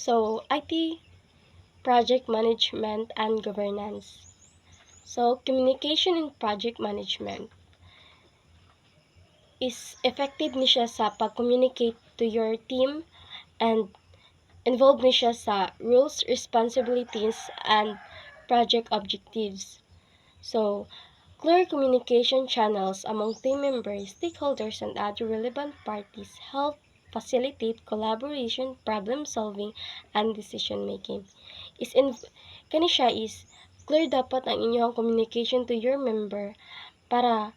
So, IT project management and governance. So, communication in project management is effective ni siya sa pag-communicate to your team and involved ni siya sa rules, responsibilities, and project objectives. So, clear communication channels among team members, stakeholders, and other relevant parties help facilitate collaboration, problem solving, and decision making. Kani siya is clear dapat ang inyong communication to your member para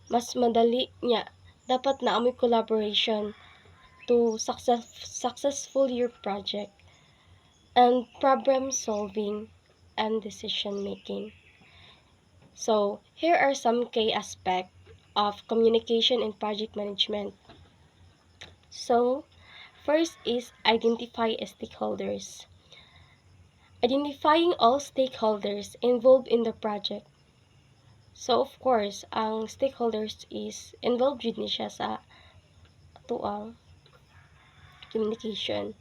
mas madali niya dapat na amoy collaboration to successful your project and problem solving and decision making. So, here are some key aspects of communication in project management. So, first is identify stakeholders. Identifying all stakeholders involved in the project. So, of course, ang stakeholders is involved yun ni siya sa tuang communication.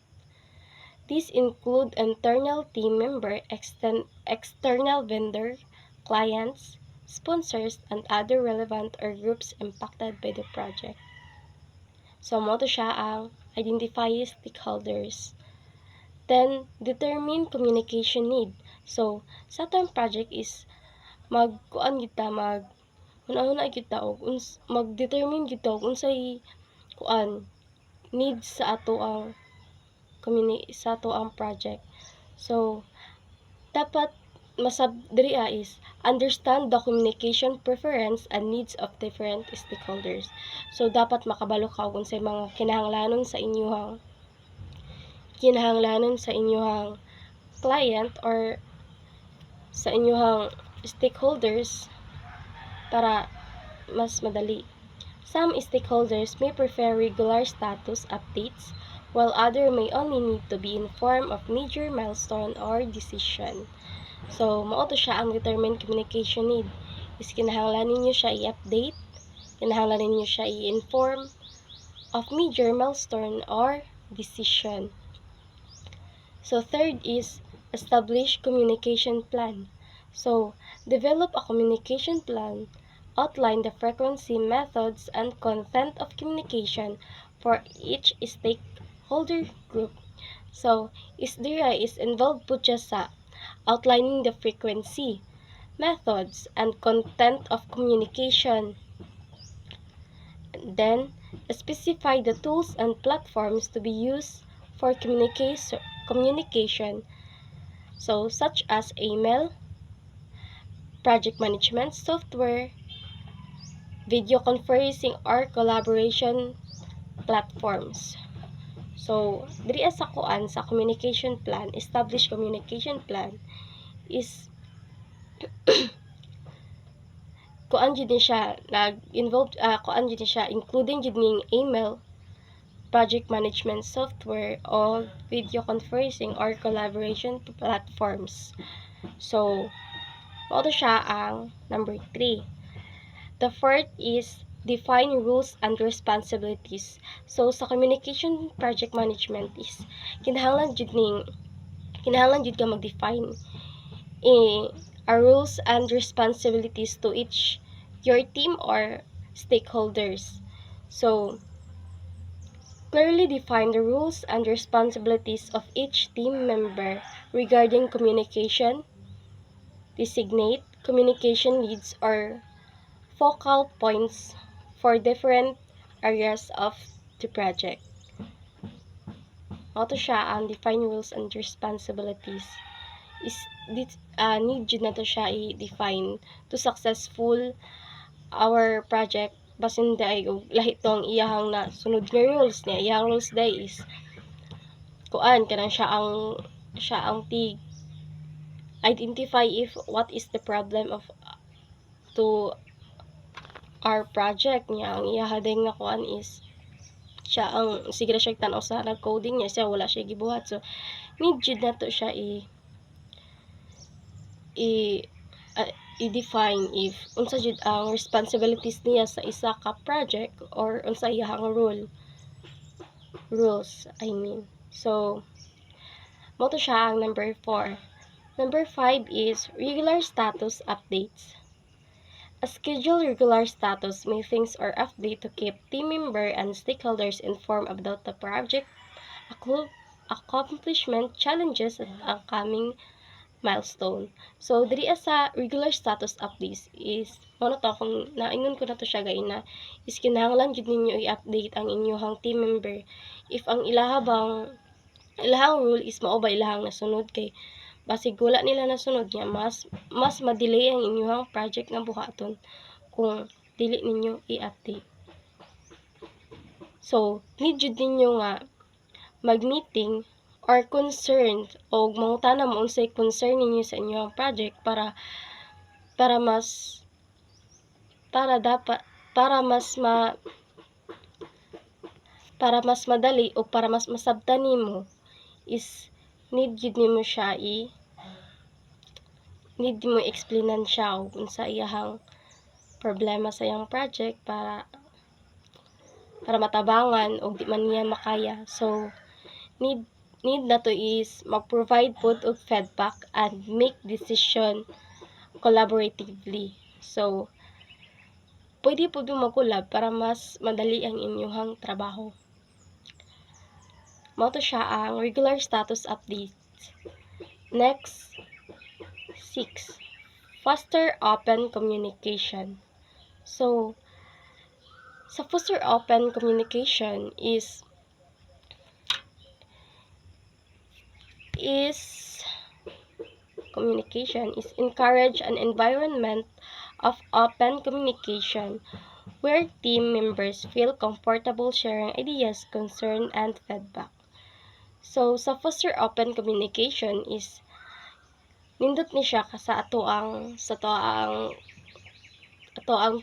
These include internal team member, external vendor, clients, sponsors, and other relevant or groups impacted by the project. So, mo to siya ang identify stakeholders. Then, determine communication need. So, sa atong project is magkuan kita una-una kita og mag-determine kita og unsay kuan needs sa ato ang project. So, dapat diri is understand the communication preference and needs of different stakeholders. So, dapat makabalo ka og unsay mga kinahanglanon sa inyong client or sa inyong stakeholders para mas madali. Some stakeholders may prefer regular status updates, while others may only need to be informed of major milestone or decision. So, mao to siya ang determined communication need. Is kinahanglan ninyo siya i-update, kinahanglan ninyo siya i-inform of major milestone or decision. So, third is establish communication plan. So, develop a communication plan, outline the frequency, methods, and content of communication for each stakeholder group. So, there is involved po siya sa outlining the frequency, methods, and content of communication. Then, specify the tools and platforms to be used for communication. So, such as email, project management software, video conferencing, or collaboration platforms. So, diri sa kuan sa communication plan, establish communication plan is kuan jud ni siya nag-involved kuan jud ni siya including jud ning email, project management software, o video conferencing or collaboration platforms. So, mao to siya ang number 3. The fourth is define rules and responsibilities. So, sa communication project management is kinahanglan jud ka mag-define a rules and responsibilities to each your team or stakeholders. So, clearly define the rules and responsibilities of each team member regarding communication, designate communication needs or focal points for different areas of the project. Mao to siya ang define rules and responsibilities. Need jud na to siya i-define to successful our project basin day og lahi tong iyahang na sunod nga rules niya. Iyang rules day is kuan kanang siya ang tig identify if what is the problem of to our project niya. Ang iyahadeng nga kuan is siya ang sige ra siya tan-aw sa nag-coding niya, siya wala siya gibuhat. So, need jud na to siya i-define if unsa jud ang responsibilities niya sa isa ka project or unsa iyahang rules, I mean. So, Mo to siya ang number 4. Number 5 is regular status updates. A scheduled regular status meetings or update to keep team member and stakeholders informed about the project, accomplishment, challenges, at upcoming milestone. So, diri sa regular status updates is, ano to, kung naingon ko na to siya gain na, is kinahanglan jud ninyo i-update ang inyong team member. If ang ilahang rule is mao ba ilahang nasunod, kay basig wala nila nasunod niya, mas ma-delay ang inyong project nga buhaton kung dili ninyo i-update. So, need jud ninyo nga mag-meeting or concerned o mangutana mo unsay concern ninyo sa inyong project para mas madali o para mas masabtan nimo is need mo explainan siya o unsa iyahang problema sa iyang project para matabangan o di man niya makaya. So, need na to is mag-provide food og feedback and make decision collaboratively. So, pwede po yung mag-collab para mas madali ang inyong trabaho. Mao to siya ang regular status updates. Next, 6. Foster open communication. So, sa foster open communication is encourage an environment of open communication where team members feel comfortable sharing ideas, concern, and feedback. So, sa foster open communication is nindot ni siya sa ato ang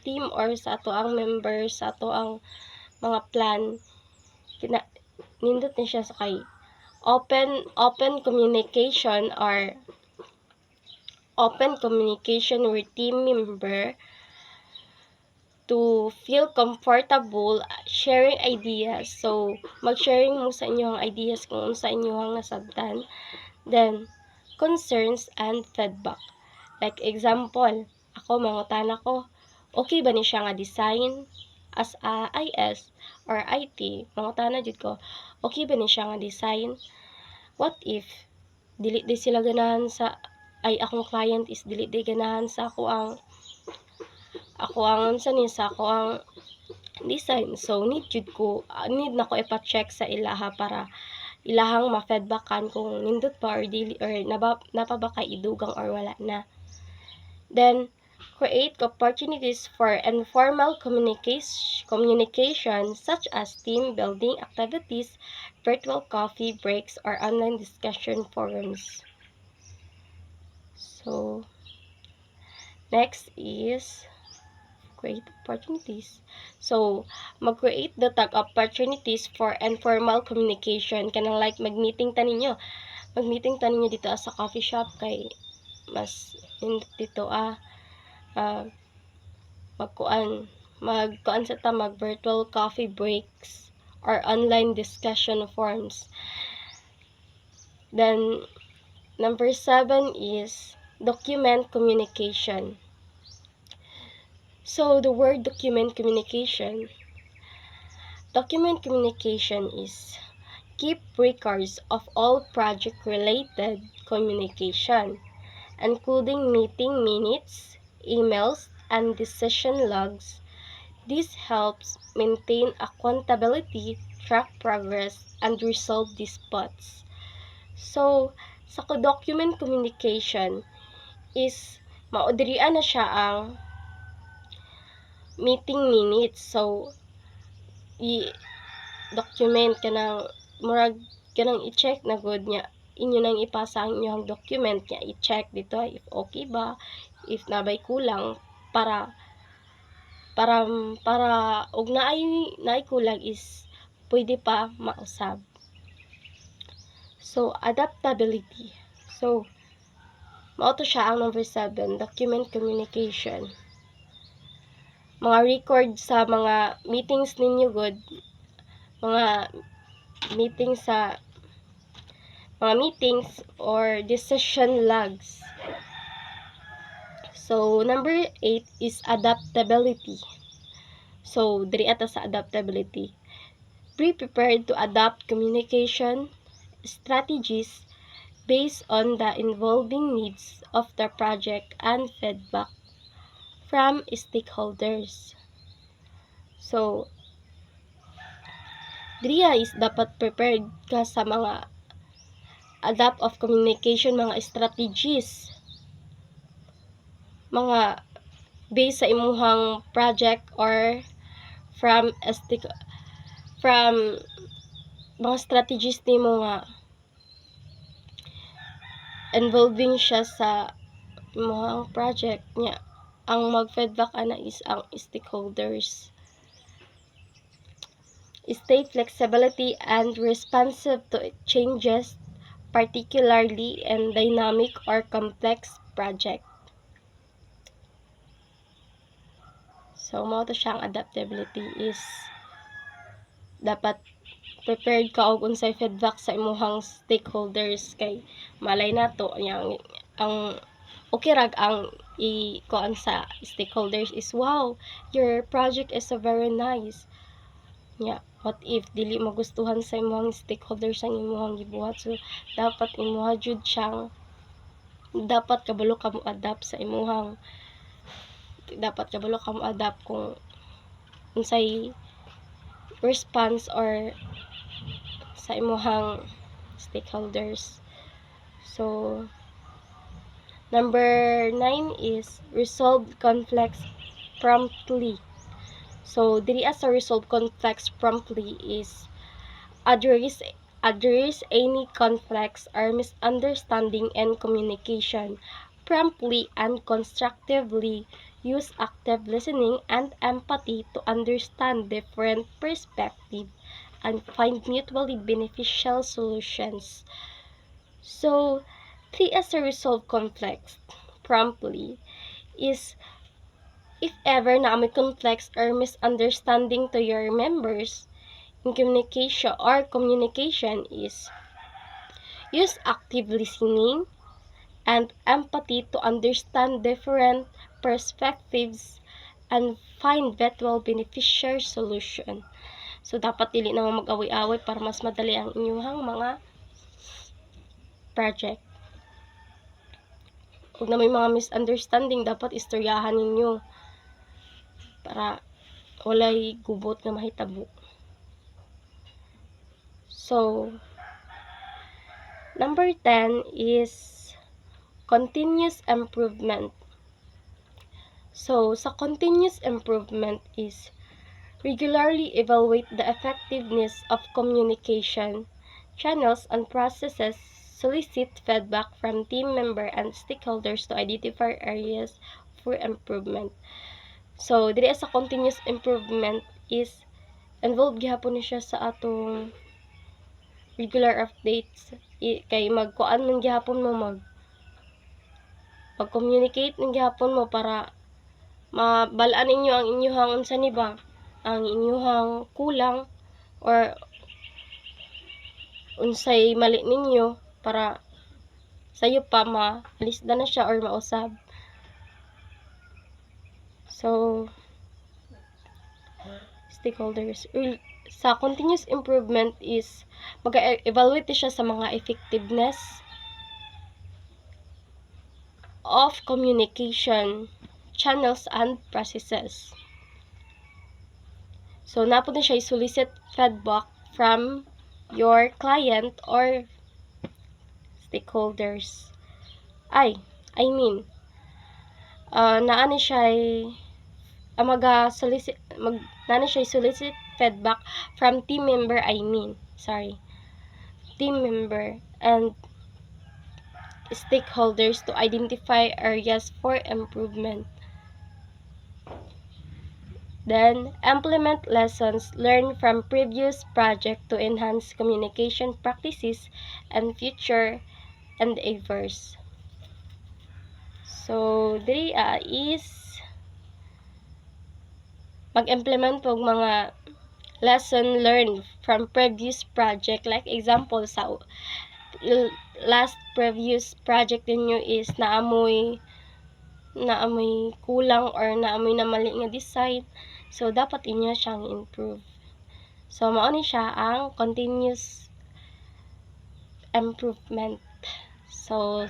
team or sa ato ang members, sa ato ang mga plan, nindot ni siya sa kay open communication or open communication with team member to feel comfortable sharing ideas. So, mag-sharing mo sa inyong ideas kung sa inyong nasabtan. Then, concerns and feedback. Like example, ako mangutana ko, okay ba ni siya nga design as a IS or IT? Mangutana jud ko, okay ba ni siya nga design? What if dili di sila ganahan sa akong client is dili di ganahan sa ako ang design. So need na ko ipa-check sa ilaha para ilahang ma-feedbackan kung nindot pa or dili or napa ba kay idugang or wala na. Then create opportunities for informal communication such as team building activities, virtual coffee breaks, or online discussion forums. So, next is create opportunities. So, mag-create the tag opportunities for informal communication. Kanang like mag-meeting ta ninyo dito sa coffee shop kay mas dito mag virtual coffee breaks or online discussion forums. Then number 7 is document communication. So the word document communication is keep records of all project related communication, including meeting minutes, emails, and decision logs. This helps maintain accountability, track progress, and resolve disputes. So, sa document communication is maudirian na siya ang meeting minutes. So, i-document kanang i-check na good niya inyo nang ipasa ang inyong document niya, i-check dito if okay ba, if nabay kulang para og naay kulang is pwede pa mausab. So adaptability. So mao to siya ang number 7, document communication. Mga record sa mga meetings ninyo good, mga meeting sa mga meetings or decision logs. So, number 8 is adaptability. So, diri ata sa adaptability. Be prepared to adapt communication strategies based on the evolving needs of the project and feedback from stakeholders. So, diriya is dapat prepared ka sa mga adapt of communication, mga strategies, mga based sa imuhang project or from mga strategies nimo nga involving siya sa imuhang project niya. Ang mag-feedback ana is ang stakeholders. Stay flexibility and responsive to changes, particularly in dynamic or complex project. So, mao to siyang adaptability is dapat prepared ka og unsay feedback sa imuhang stakeholders kay malay nato yang ang okay rag ang kuan sa stakeholders is, wow, your project is so very nice. Yeah, what if dili magustuhan sa imuhang stakeholders ang imuhang gibuhat? So dapat imuha jud siyang dapat kabalo ka mo adapt sa imuhang kung unsay response or sa imuhang stakeholders. So number 9 is resolve conflicts promptly. So, diri as a resolve conflicts promptly is address any conflicts or misunderstanding and communication promptly and constructively. Use active listening and empathy to understand different perspectives and find mutually beneficial solutions. So, 3 as a resolve conflicts promptly is if ever na may conflicts or misunderstanding to your members in communication is use active listening and empathy to understand different perspectives and find mutual beneficial solution. So, dapat dili na mag-away-away para mas madali ang inyong mga project. Kung na may mga misunderstanding, dapat istoryahan ninyo para walay gubot nga mahitabo. So, number 10 is continuous improvement. So, sa continuous improvement is regularly evaluate the effectiveness of communication channels and processes, solicit feedback from team member and stakeholders to identify areas for improvement. So, diri sa continuous improvement is involved gihapon ni siya sa atong regular updates. Kay magkuan man gihapon mo pag-communicate ng gihapon mo para mabalaan ninyo ang inyong unsa ni ba ang inyong kulang or unsay mali ninyo para sayo pa malisda na siya or mausab. So, stakeholders sa continuous improvement is mag-evaluate siya sa mga effectiveness of communication channels and processes. So, napod na siya i-solicit feedback from your client or stakeholders. Naani siya solicit feedback from team member and stakeholders to identify areas for improvement. Then, implement lessons learned from previous project to enhance communication practices and future endeavors. So, diri is mag-implement og mga lesson learned from previous project, like example sa last previous project ninyo is naamoy kulang or naamoy na mali nga design, so dapat inyo siyang improve. So mao ni siya ang continuous improvement. So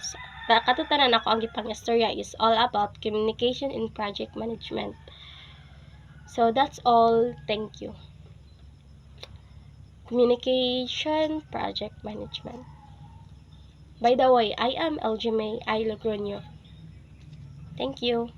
katutanan ako ang gipang istorya is all about communication in project management. So that's all. Thank you. Communication project management. By the way, I am LG May I Logroño. Thank you.